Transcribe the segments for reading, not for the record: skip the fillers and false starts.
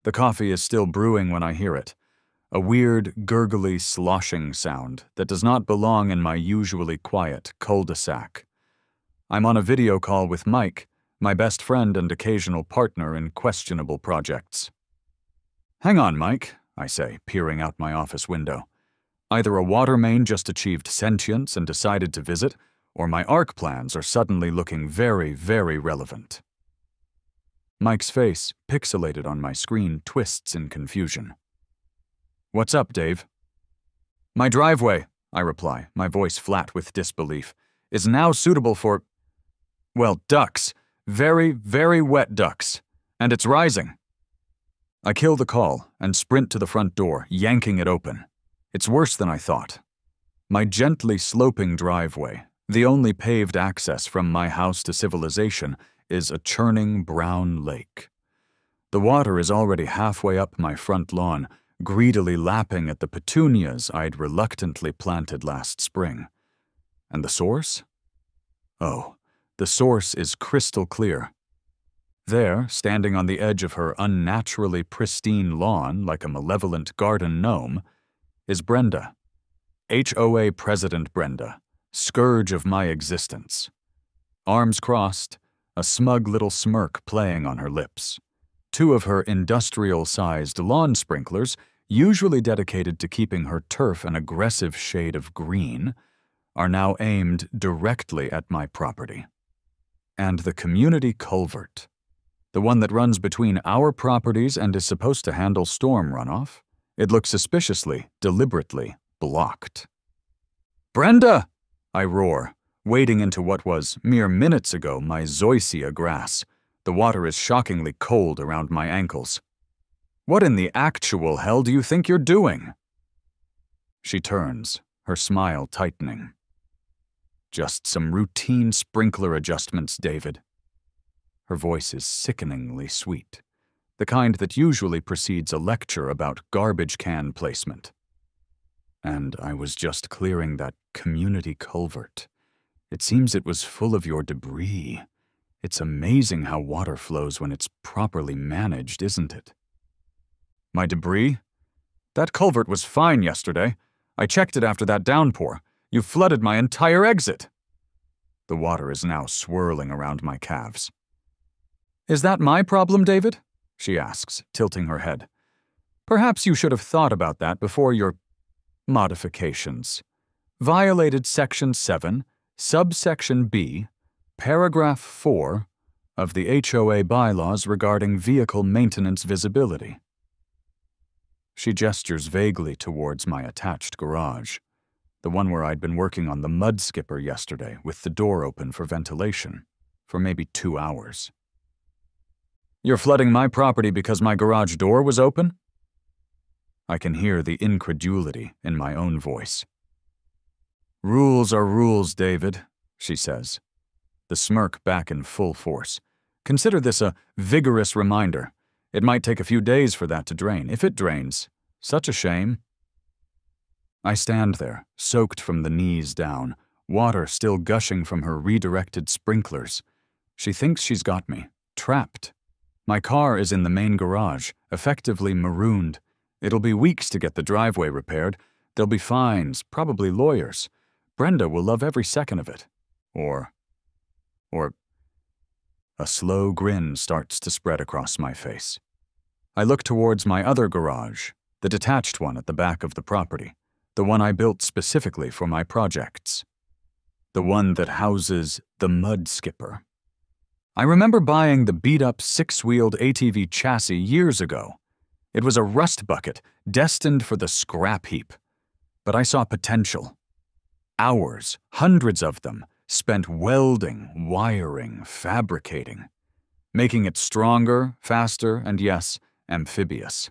The coffee is still brewing when I hear it, a weird, gurgly, sloshing sound that does not belong in my usually quiet cul-de-sac. I'm on a video call with Mike, my best friend and occasional partner in questionable projects. "Hang on, Mike," I say, peering out my office window. Either a water main just achieved sentience and decided to visit, or my ARC plans are suddenly looking very, very relevant. Mike's face, pixelated on my screen, twists in confusion. "What's up, Dave?" "My driveway," I reply, my voice flat with disbelief, "is now suitable for, well, ducks. Very, very wet ducks. And it's rising." I kill the call and sprint to the front door, yanking it open. It's worse than I thought. My gently sloping driveway, the only paved access from my house to civilization, is a churning brown lake. The water is already halfway up my front lawn, greedily lapping at the petunias I'd reluctantly planted last spring. And the source? Oh, the source is crystal clear. There, standing on the edge of her unnaturally pristine lawn like a malevolent garden gnome, is Brenda. HOA President Brenda, scourge of my existence. Arms crossed, a smug little smirk playing on her lips. Two of her industrial-sized lawn sprinklers, usually dedicated to keeping her turf an aggressive shade of green, are now aimed directly at my property. And the community culvert, the one that runs between our properties and is supposed to handle storm runoff, it looks suspiciously, deliberately blocked. "Brenda!" I roar, wading into what was, mere minutes ago, my zoysia grass. The water is shockingly cold around my ankles. "What in the actual hell do you think you're doing?" She turns, her smile tightening. "Just some routine sprinkler adjustments, David." Her voice is sickeningly sweet, the kind that usually precedes a lecture about garbage can placement. "And I was just clearing that community culvert. It seems it was full of your debris. It's amazing how water flows when it's properly managed, isn't it?" "My debris? That culvert was fine yesterday. I checked it after that downpour. You flooded my entire exit." The water is now swirling around my calves. "Is that my problem, David?" she asks, tilting her head. "Perhaps you should have thought about that before your modifications. Violated Section 7, Subsection B, Paragraph 4 of the HOA bylaws regarding vehicle maintenance visibility." She gestures vaguely towards my attached garage, the one where I'd been working on the mud skipper yesterday with the door open for ventilation, for maybe 2 hours. "You're flooding my property because my garage door was open?" I can hear the incredulity in my own voice. "Rules are rules, David," she says, the smirk back in full force. "Consider this a vigorous reminder. It might take a few days for that to drain. If it drains, such a shame." I stand there, soaked from the knees down, water still gushing from her redirected sprinklers. She thinks she's got me, trapped. My car is in the main garage, effectively marooned. It'll be weeks to get the driveway repaired. There'll be fines, probably lawyers. Brenda will love every second of it. Or... A slow grin starts to spread across my face. I look towards my other garage, the detached one at the back of the property, the one I built specifically for my projects. The one that houses the mud skipper. I remember buying the beat-up 6-wheeled ATV chassis years ago. It was a rust bucket destined for the scrap heap. But I saw potential. Hours, hundreds of them, spent welding, wiring, fabricating, making it stronger, faster, and yes, amphibious.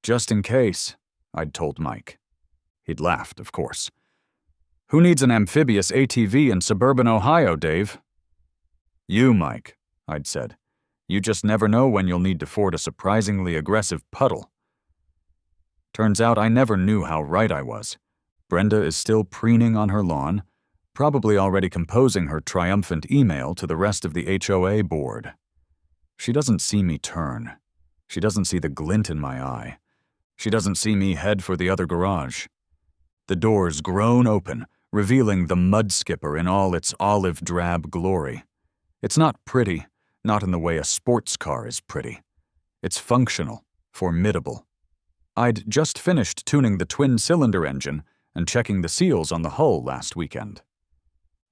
"Just in case," I'd told Mike. He'd laughed, of course. "Who needs an amphibious ATV in suburban Ohio, Dave?" "You, Mike," I'd said. "You just never know when you'll need to ford a surprisingly aggressive puddle." Turns out I never knew how right I was. Brenda is still preening on her lawn, probably already composing her triumphant email to the rest of the HOA board. She doesn't see me turn. She doesn't see the glint in my eye. She doesn't see me head for the other garage. The doors groan open, revealing the mud skipper in all its olive drab glory. It's not pretty, not in the way a sports car is pretty. It's functional, formidable. I'd just finished tuning the twin-cylinder engine and checking the seals on the hull last weekend.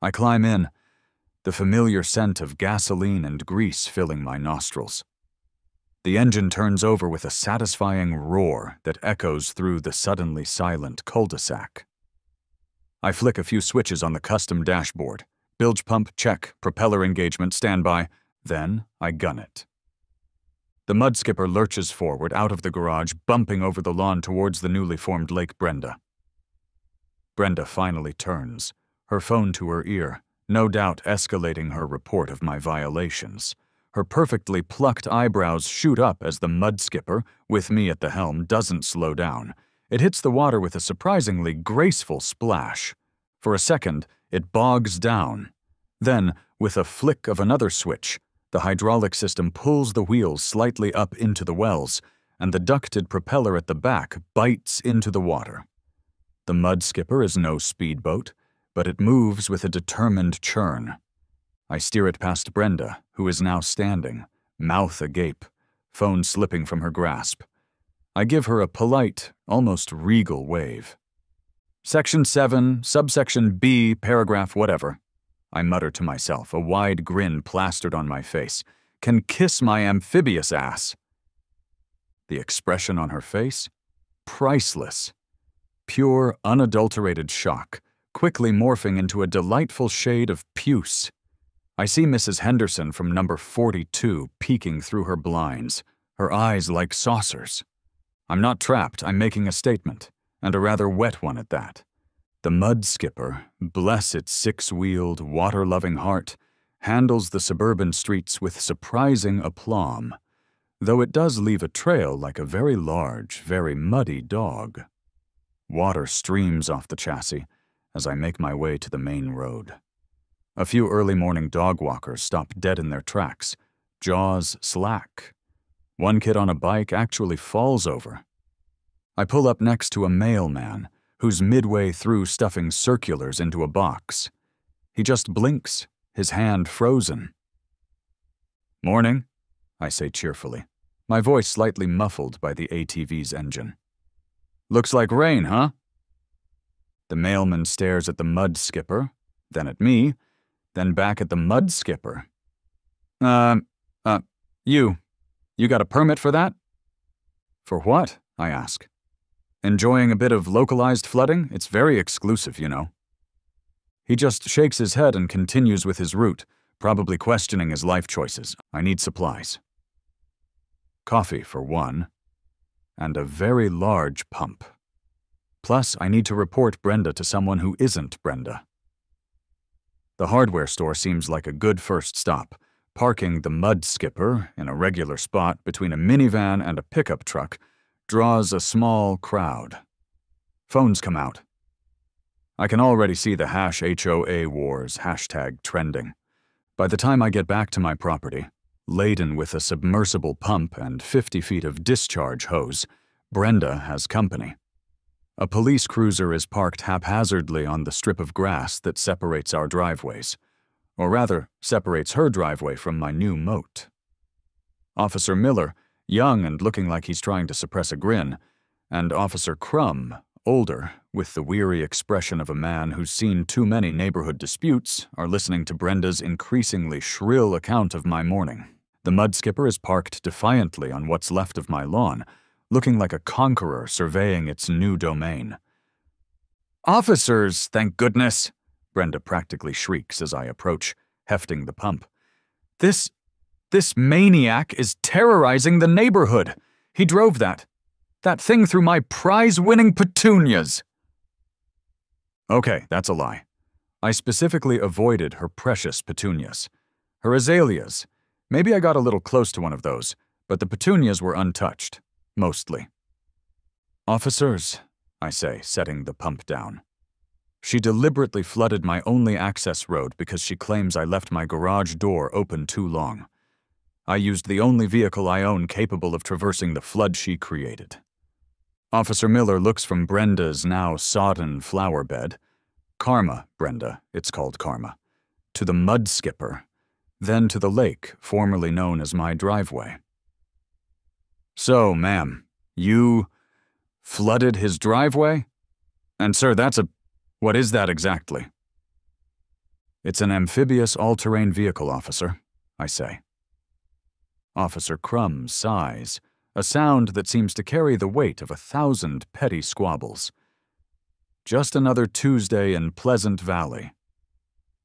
I climb in, the familiar scent of gasoline and grease filling my nostrils. The engine turns over with a satisfying roar that echoes through the suddenly silent cul-de-sac. I flick a few switches on the custom dashboard. Bilge pump, check. Propeller engagement, standby. Then I gun it. The mud skipper lurches forward out of the garage, bumping over the lawn towards the newly formed Lake Brenda. Brenda finally turns, her phone to her ear, no doubt escalating her report of my violations. Her perfectly plucked eyebrows shoot up as the mud skipper, with me at the helm, doesn't slow down. It hits the water with a surprisingly graceful splash. For a second, it bogs down. Then, with a flick of another switch, the hydraulic system pulls the wheels slightly up into the wells, and the ducted propeller at the back bites into the water. The mud skipper is no speedboat, but it moves with a determined churn. I steer it past Brenda, who is now standing, mouth agape, phone slipping from her grasp. I give her a polite, almost regal wave. Section 7, subsection B, paragraph whatever. I mutter to myself, a wide grin plastered on my face. Can kiss my amphibious ass. The expression on her face? Priceless. Pure, unadulterated shock, quickly morphing into a delightful shade of puce. I see Mrs. Henderson from number 42 peeking through her blinds, her eyes like saucers. I'm not trapped, I'm making a statement, and a rather wet one at that. The mud skipper, bless its six-wheeled, water-loving heart, handles the suburban streets with surprising aplomb, though it does leave a trail like a very large, very muddy dog. Water streams off the chassis as I make my way to the main road. A few early morning dog walkers stop dead in their tracks, jaws slack. One kid on a bike actually falls over. I pull up next to a mailman who's midway through stuffing circulars into a box. He just blinks, his hand frozen. "Morning," I say cheerfully, my voice slightly muffled by the ATV's engine. "Looks like rain, huh?" The mailman stares at the mud skipper, then at me, then back at the mud skipper. You got a permit for that?" "For what?" I ask. "Enjoying a bit of localized flooding? It's very exclusive, you know." He just shakes his head and continues with his route, probably questioning his life choices. I need supplies. Coffee, for one, and a very large pump. Plus, I need to report Brenda to someone who isn't Brenda. The hardware store seems like a good first stop, parking the mud skipper in a regular spot between a minivan and a pickup truck draws a small crowd. Phones come out. I can already see the #HOA wars hashtag trending. By the time I get back to my property, laden with a submersible pump and 50 feet of discharge hose, Brenda has company. A police cruiser is parked haphazardly on the strip of grass that separates our driveways, or rather, separates her driveway from my new moat. Officer Miller, young and looking like he's trying to suppress a grin, and Officer Crumb, older, with the weary expression of a man who's seen too many neighborhood disputes, are listening to Brenda's increasingly shrill account of my morning. The mud skipper is parked defiantly on what's left of my lawn, looking like a conqueror surveying its new domain. "Officers, thank goodness!" Brenda practically shrieks as I approach, hefting the pump. This maniac is terrorizing the neighborhood. He drove that thing through my prize-winning petunias." Okay, that's a lie. I specifically avoided her precious petunias. Her azaleas. Maybe I got a little close to one of those, but the petunias were untouched. Mostly. "Officers," I say, setting the pump down. She deliberately flooded my only access road because she claims I left my garage door open too long. I used the only vehicle I own capable of traversing the flood she created. Officer Miller looks from Brenda's now sodden flower bed, Karma, Brenda, it's called Karma, to the mud skipper, then to the lake, formerly known as my driveway. So, ma'am, you flooded his driveway? And sir, what is that exactly? It's an amphibious all-terrain vehicle, officer, I say. Officer Crumb sighs, a sound that seems to carry the weight of 1,000 petty squabbles. Just another Tuesday in Pleasant Valley.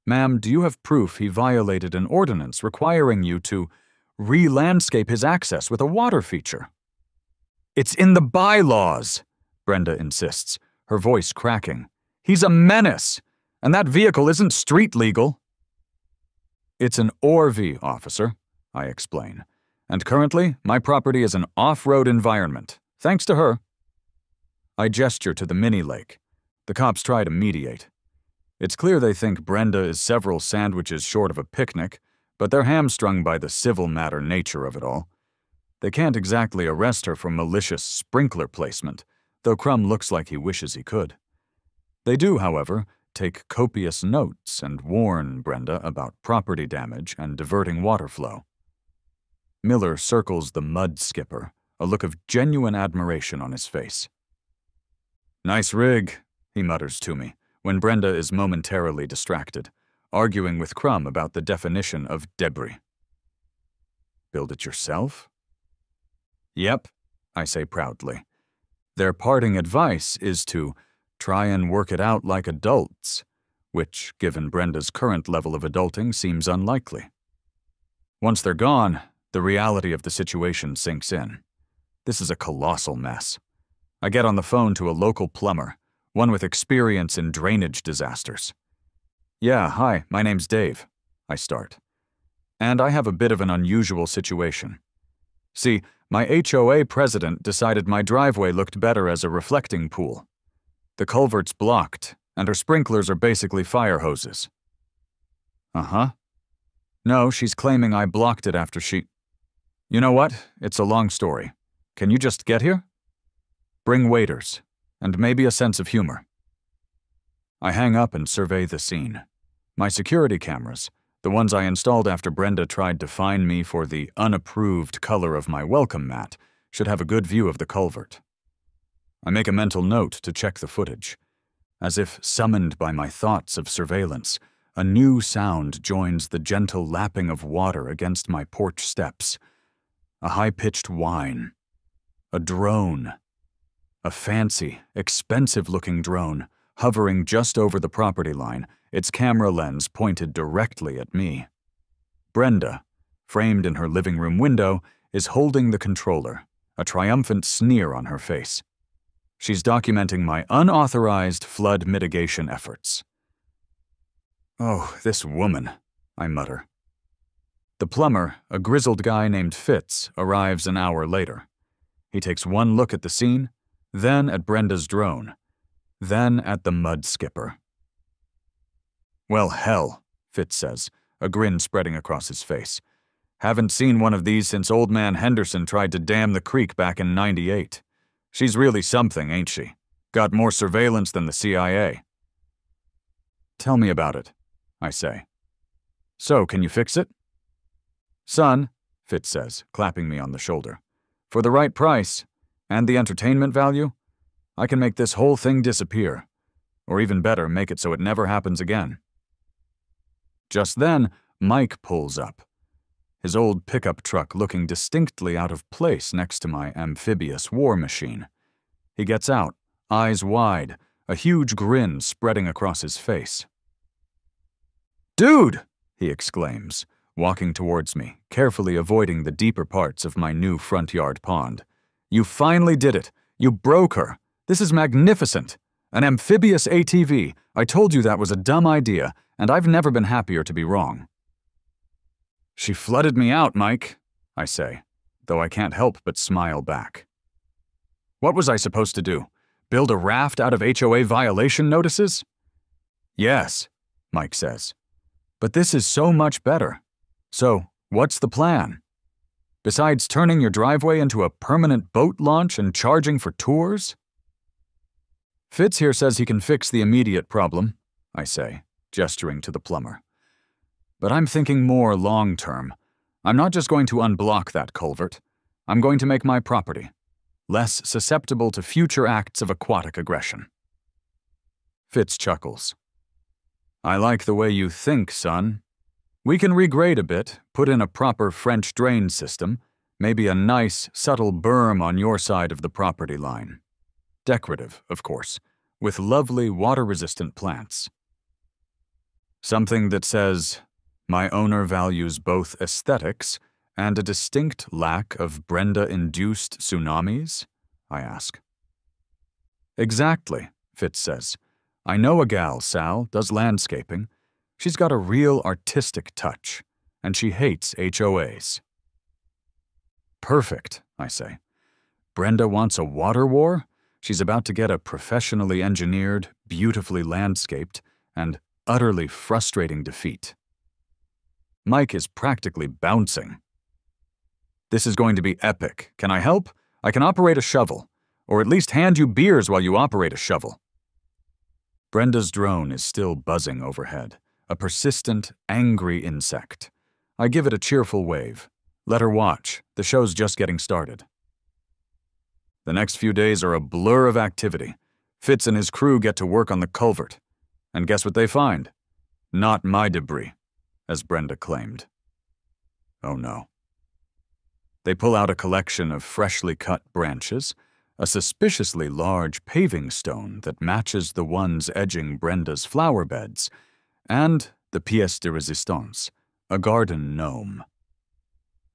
Ma'am, do you have proof he violated an ordinance requiring you to re-landscape his access with a water feature? It's in the bylaws, Brenda insists, her voice cracking. He's a menace, and that vehicle isn't street legal. It's an ORV, officer, I explain, and currently my property is an off-road environment, thanks to her. I gesture to the mini-lake. The cops try to mediate. It's clear they think Brenda is several sandwiches short of a picnic, but they're hamstrung by the civil matter nature of it all. They can't exactly arrest her for malicious sprinkler placement, though Crumb looks like he wishes he could. They do, however, take copious notes and warn Brenda about property damage and diverting water flow. Miller circles the mud skipper, a look of genuine admiration on his face. Nice rig, he mutters to me, when Brenda is momentarily distracted, arguing with Crumb about the definition of debris. Build it yourself? Yep, I say proudly. Their parting advice is to try and work it out like adults, which, given Brenda's current level of adulting, seems unlikely. Once they're gone, the reality of the situation sinks in. This is a colossal mess. I get on the phone to a local plumber, one with experience in drainage disasters. Yeah, hi, my name's Dave, I start. And I have a bit of an unusual situation. See, my HOA president decided my driveway looked better as a reflecting pool. The culvert's blocked, and her sprinklers are basically fire hoses. Uh-huh. No, she's claiming I blocked it after she… You know what? It's a long story. Can you just get here? Bring waiters, and maybe a sense of humor. I hang up and survey the scene. My security cameras, the ones I installed after Brenda tried to fine me for the unapproved color of my welcome mat, should have a good view of the culvert. I make a mental note to check the footage. As if summoned by my thoughts of surveillance, a new sound joins the gentle lapping of water against my porch steps. A high-pitched whine. A drone. A fancy, expensive-looking drone, hovering just over the property line, its camera lens pointed directly at me. Brenda, framed in her living room window, is holding the controller, a triumphant sneer on her face. She's documenting my unauthorized flood mitigation efforts. Oh, this woman, I mutter. The plumber, a grizzled guy named Fitz, arrives an hour later. He takes one look at the scene, then at Brenda's drone, then at the mud skipper. Well, hell, Fitz says, a grin spreading across his face. Haven't seen one of these since old man Henderson tried to dam the creek back in '98. She's really something, ain't she? Got more surveillance than the CIA. Tell me about it, I say. So, can you fix it? Son, Fitz says, clapping me on the shoulder. For the right price, and the entertainment value, I can make this whole thing disappear. Or even better, make it so it never happens again. Just then, Mike pulls up, his old pickup truck looking distinctly out of place next to my amphibious war machine. He gets out, eyes wide, a huge grin spreading across his face. "Dude!" he exclaims, walking towards me, carefully avoiding the deeper parts of my new front yard pond. "You finally did it! You broke her! This is magnificent! An amphibious ATV! I told you that was a dumb idea, and I've never been happier to be wrong." "She flooded me out, Mike," I say, though I can't help but smile back. "What was I supposed to do? Build a raft out of HOA violation notices?" "Yes," Mike says. "But this is so much better. So, what's the plan?" Besides turning your driveway into a permanent boat launch and charging for tours? Fitz here says he can fix the immediate problem, I say, gesturing to the plumber. But I'm thinking more long-term. I'm not just going to unblock that culvert. I'm going to make my property less susceptible to future acts of aquatic aggression. Fitz chuckles. I like the way you think, son. We can regrade a bit, put in a proper French drain system, maybe a nice, subtle berm on your side of the property line. Decorative, of course, with lovely water-resistant plants. Something that says, my owner values both aesthetics and a distinct lack of Brenda-induced tsunamis? I ask. Exactly, Fitz says. I know a gal, Sal, does landscaping. She's got a real artistic touch, and she hates HOAs. Perfect, I say. Brenda wants a water war? She's about to get a professionally engineered, beautifully landscaped, and utterly frustrating defeat. Mike is practically bouncing. This is going to be epic. Can I help? I can operate a shovel, or at least hand you beers while you operate a shovel. Brenda's drone is still buzzing overhead, a persistent, angry insect. I give it a cheerful wave. Let her watch. The show's just getting started. The next few days are a blur of activity. Fitz and his crew get to work on the culvert. And guess what they find? Not my debris, as Brenda claimed. Oh no. They pull out a collection of freshly cut branches, a suspiciously large paving stone that matches the ones edging Brenda's flower beds, and the pièce de résistance, a garden gnome.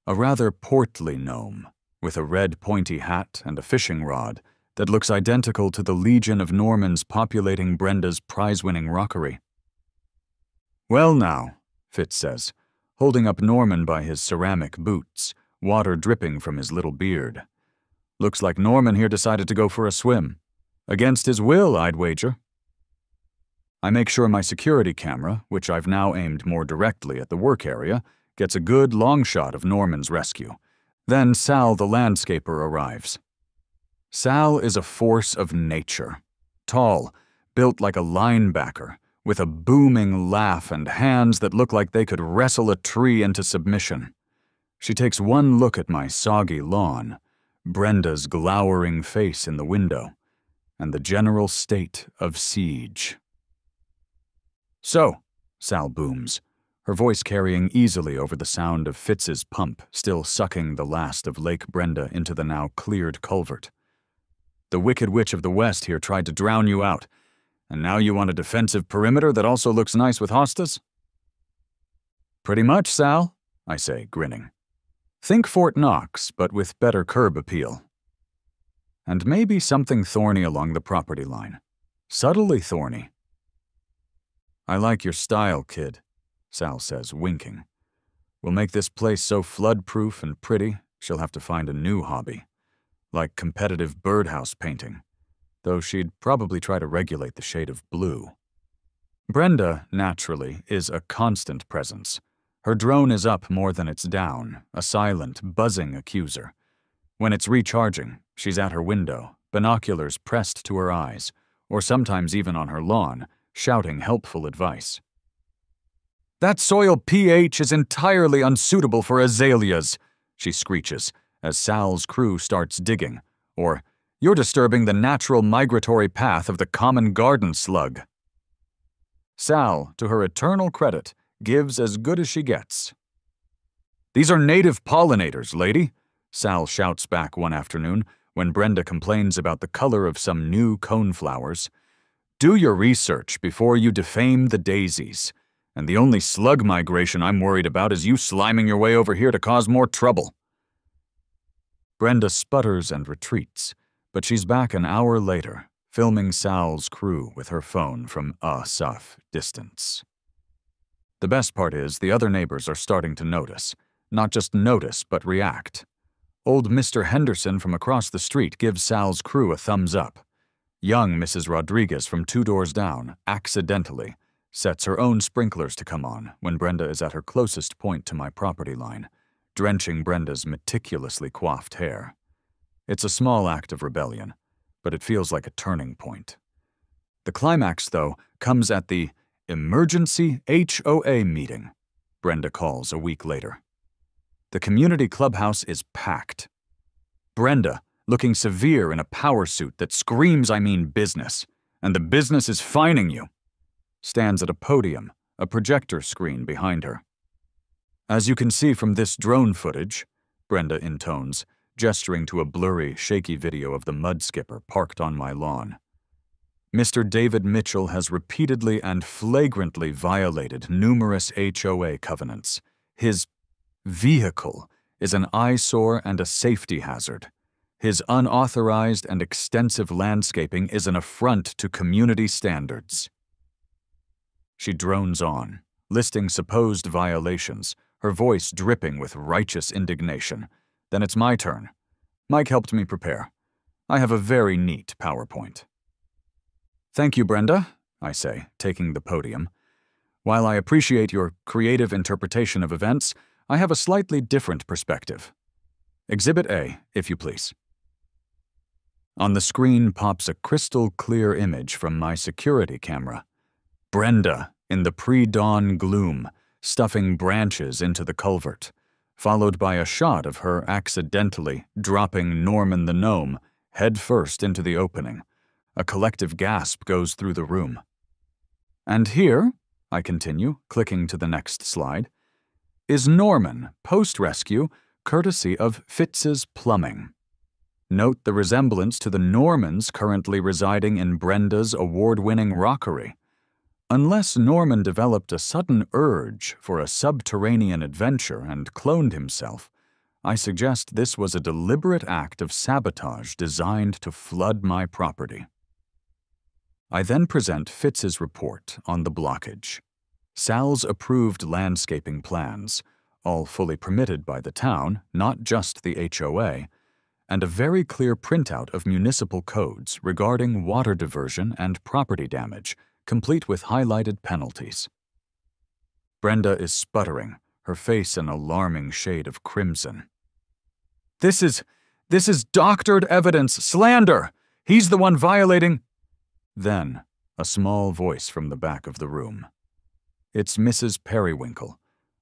A rather portly gnome, with a red pointy hat and a fishing rod that looks identical to the legion of Normans populating Brenda's prize-winning rockery. Well now, Fitz says, holding up Norman by his ceramic boots, water dripping from his little beard. Looks like Norman here decided to go for a swim. Against his will, I'd wager. I make sure my security camera, which I've now aimed more directly at the work area, gets a good long shot of Norman's rescue. Then Sal the landscaper arrives. Sal is a force of nature. Tall, built like a linebacker, with a booming laugh and hands that look like they could wrestle a tree into submission. She takes one look at my soggy lawn, Brenda's glowering face in the window, and the general state of siege. So, Sal booms, her voice carrying easily over the sound of Fitz's pump still sucking the last of Lake Brenda into the now cleared culvert. The Wicked Witch of the West here tried to drown you out, and now you want a defensive perimeter that also looks nice with hostas? Pretty much, Sal, I say, grinning. Think Fort Knox, but with better curb appeal. And maybe something thorny along the property line. Subtly thorny. I like your style, kid, Sal says, winking. We'll make this place so flood-proof and pretty, she'll have to find a new hobby. Like competitive birdhouse painting, though she'd probably try to regulate the shade of blue. Brenda, naturally, is a constant presence. Her drone is up more than it's down, a silent, buzzing accuser. When it's recharging, she's at her window, binoculars pressed to her eyes, or sometimes even on her lawn, shouting helpful advice. That soil pH is entirely unsuitable for azaleas, she screeches, as Sal's crew starts digging, or, you're disturbing the natural migratory path of the common garden slug. Sal, to her eternal credit, gives as good as she gets. These are native pollinators, lady, Sal shouts back one afternoon when Brenda complains about the color of some new coneflowers. Do your research before you defame the daisies, and the only slug migration I'm worried about is you sliming your way over here to cause more trouble. Brenda sputters and retreats, but she's back an hour later, filming Sal's crew with her phone from a safe distance. The best part is the other neighbors are starting to notice. Not just notice, but react. Old Mr. Henderson from across the street gives Sal's crew a thumbs up. Young Mrs. Rodriguez from 2 doors down, accidentally, sets her own sprinklers to come on when Brenda is at her closest point to my property line, drenching Brenda's meticulously coiffed hair. It's a small act of rebellion, but it feels like a turning point. The climax, though, comes at the emergency HOA meeting, Brenda calls a week later. The community clubhouse is packed. Brenda, looking severe in a power suit that screams I mean business, and the business is fining you, stands at a podium, a projector screen behind her. As you can see from this drone footage, Brenda intones, gesturing to a blurry, shaky video of the mud skipper parked on my lawn. Mr. David Mitchell has repeatedly and flagrantly violated numerous HOA covenants. His vehicle is an eyesore and a safety hazard. His unauthorized and extensive landscaping is an affront to community standards. She drones on, listing supposed violations, her voice dripping with righteous indignation. Then it's my turn. Mike helped me prepare. I have a very neat PowerPoint. Thank you, Brenda, I say, taking the podium. While I appreciate your creative interpretation of events, I have a slightly different perspective. Exhibit A, if you please. On the screen pops a crystal-clear image from my security camera. Brenda, in the pre-dawn gloom, stuffing branches into the culvert, followed by a shot of her accidentally dropping Norman the gnome headfirst into the opening. A collective gasp goes through the room. And here, I continue, clicking to the next slide, is Norman, post-rescue, courtesy of Fitz's Plumbing. Note the resemblance to the Normans currently residing in Brenda's award-winning rockery. Unless Norman developed a sudden urge for a subterranean adventure and cloned himself, I suggest this was a deliberate act of sabotage designed to flood my property. I then present Fitz's report on the blockage. Sal's approved landscaping plans, all fully permitted by the town, not just the HOA, and a very clear printout of municipal codes regarding water diversion and property damage, complete with highlighted penalties. Brenda is sputtering, her face an alarming shade of crimson. This is doctored evidence, slander! He's the one violating— Then, a small voice from the back of the room. It's Mrs. Periwinkle,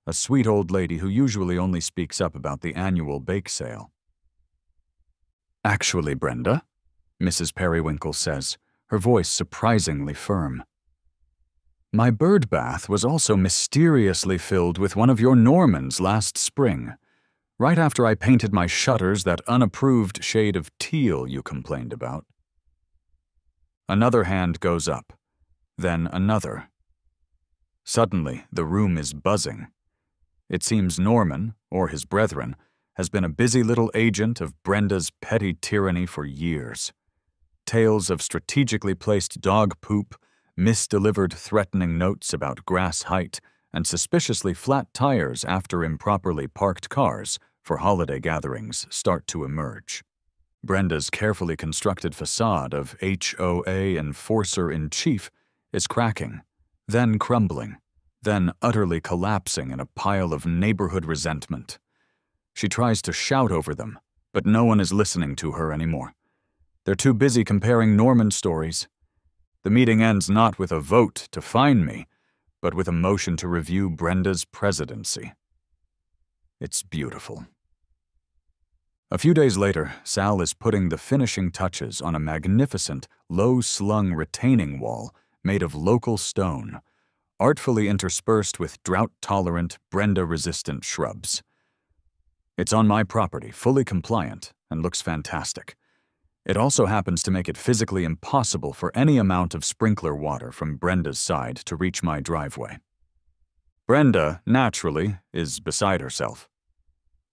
a sweet old lady who usually only speaks up about the annual bake sale. Actually, Brenda, Mrs. Periwinkle says, her voice surprisingly firm. My bird bath was also mysteriously filled with one of your Normans last spring, right after I painted my shutters that unapproved shade of teal you complained about. Another hand goes up, then another. Suddenly, the room is buzzing. It seems Norman, or his brethren, has been a busy little agent of Brenda's petty tyranny for years. Tales of strategically placed dog poop, misdelivered threatening notes about grass height, and suspiciously flat tires after improperly parked cars for holiday gatherings start to emerge. Brenda's carefully constructed facade of HOA enforcer-in-chief is cracking, then crumbling, then utterly collapsing in a pile of neighborhood resentment. She tries to shout over them, but no one is listening to her anymore. They're too busy comparing Norman stories. The meeting ends not with a vote to fine me, but with a motion to review Brenda's presidency. It's beautiful. A few days later, Sal is putting the finishing touches on a magnificent, low-slung retaining wall made of local stone, artfully interspersed with drought-tolerant, Brenda-resistant shrubs. It's on my property, fully compliant, and looks fantastic. It also happens to make it physically impossible for any amount of sprinkler water from Brenda's side to reach my driveway. Brenda, naturally, is beside herself.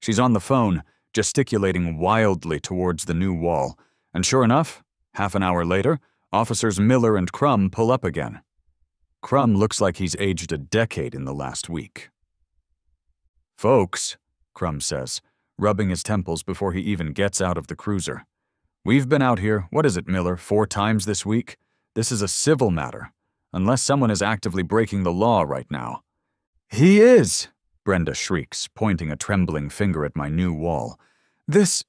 She's on the phone, gesticulating wildly towards the new wall, and sure enough, half an hour later, Officers Miller and Crum pull up again. Crum looks like he's aged a decade in the last week. "Folks," Crum says, rubbing his temples before he even gets out of the cruiser. "We've been out here, what is it, Miller, 4 times this week? This is a civil matter, unless someone is actively breaking the law right now." "He is," Brenda shrieks, pointing a trembling finger at my new wall. This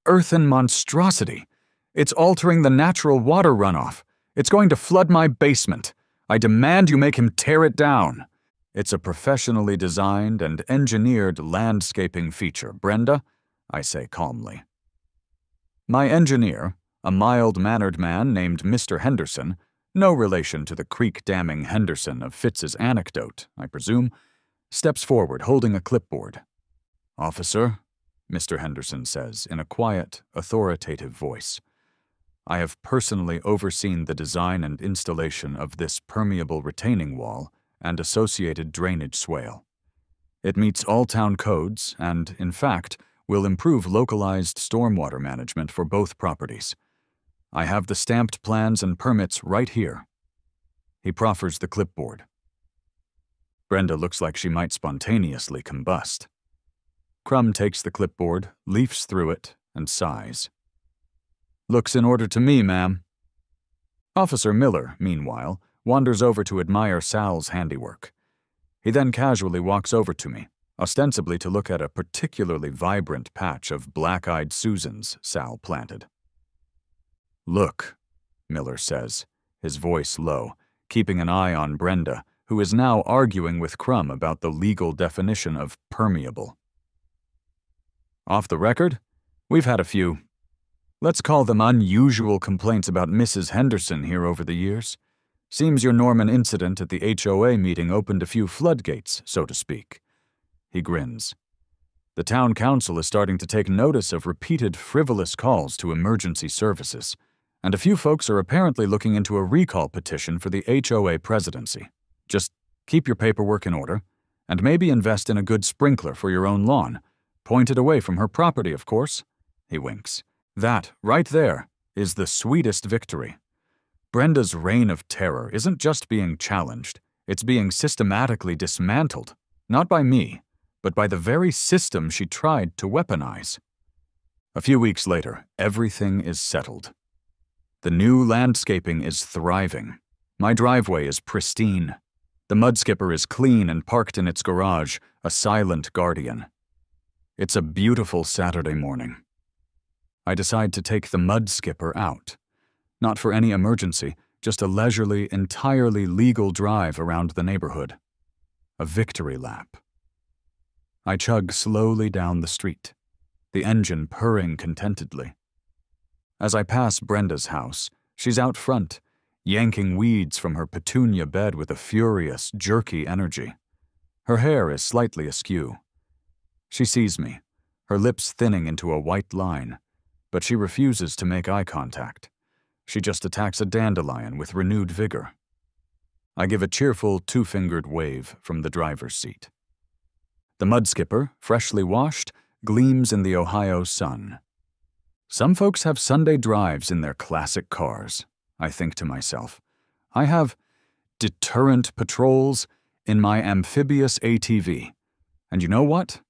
earthen monstrosity. It's altering the natural water runoff. It's going to flood my basement. I demand you make him tear it down. It's a professionally designed and engineered landscaping feature, Brenda, I say calmly. My engineer, a mild-mannered man named Mr. Henderson, no relation to the creek-damming Henderson of Fitz's anecdote, I presume, steps forward holding a clipboard. "Officer," Mr. Henderson says in a quiet, authoritative voice, "I have personally overseen the design and installation of this permeable retaining wall and associated drainage swale. It meets all town codes and, in fact, will improve localized stormwater management for both properties. I have the stamped plans and permits right here." He proffers the clipboard. Brenda looks like she might spontaneously combust. Crumb takes the clipboard, leafs through it, and sighs. "Looks in order to me, ma'am." Officer Miller, meanwhile, wanders over to admire Sal's handiwork. He then casually walks over to me, ostensibly to look at a particularly vibrant patch of black-eyed Susans Sal planted. "Look," Miller says, his voice low, keeping an eye on Brenda, who is now arguing with Crumb about the legal definition of permeable. "Off the record, we've had a few, let's call them unusual complaints about Mrs. Henderson here over the years. Seems your Norman incident at the HOA meeting opened a few floodgates, so to speak." He grins. "The town council is starting to take notice of repeated frivolous calls to emergency services, and a few folks are apparently looking into a recall petition for the HOA presidency. Just keep your paperwork in order, and maybe invest in a good sprinkler for your own lawn, pointed away from her property, of course." He winks. "That, right there, is the sweetest victory. Brenda's reign of terror isn't just being challenged, it's being systematically dismantled, not by me, but by the very system she tried to weaponize." A few weeks later, everything is settled. The new landscaping is thriving. My driveway is pristine. The mud skipper is clean and parked in its garage, a silent guardian. It's a beautiful Saturday morning. I decide to take the mud skipper out. Not for any emergency, just a leisurely, entirely legal drive around the neighborhood. A victory lap. I chug slowly down the street, the engine purring contentedly. As I pass Brenda's house, she's out front, yanking weeds from her petunia bed with a furious, jerky energy. Her hair is slightly askew. She sees me, her lips thinning into a white line, but she refuses to make eye contact. She just attacks a dandelion with renewed vigor. I give a cheerful two-fingered wave from the driver's seat. The mud skipper, freshly washed, gleams in the Ohio sun. Some folks have Sunday drives in their classic cars, I think to myself. I have deterrent patrols in my Amphibious ATV. And you know what?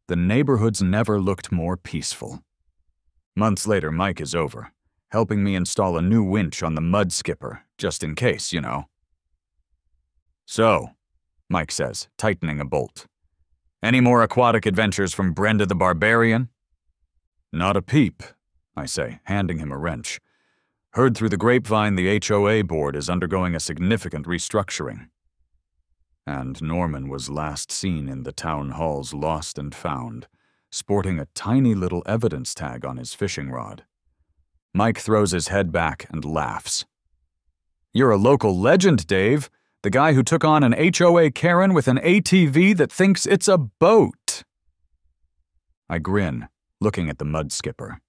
The neighborhood's never looked more peaceful. Months later, Mike is over, helping me install a new winch on the mud skipper, just in case, you know. "So," Mike says, tightening a bolt, "any more aquatic adventures from Brenda the Barbarian?" "Not a peep," I say, handing him a wrench. "Heard through the grapevine the HOA board is undergoing a significant restructuring." And Norman was last seen in the town hall's lost and found, sporting a tiny little evidence tag on his fishing rod. Mike throws his head back and laughs. "You're a local legend, Dave. The guy who took on an HOA Karen with an ATV that thinks it's a boat." I grin, looking at the mud skipper.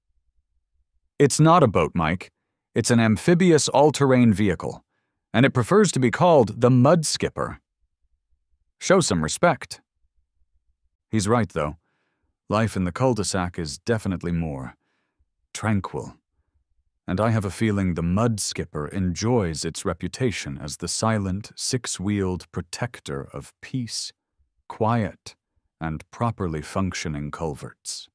"It's not a boat, Mike. It's an amphibious all-terrain vehicle, and it prefers to be called the mud skipper. Show some respect." He's right, though. Life in the cul-de-sac is definitely more tranquil. And I have a feeling the mud skipper enjoys its reputation as the silent, six-wheeled protector of peace, quiet, and properly functioning culverts.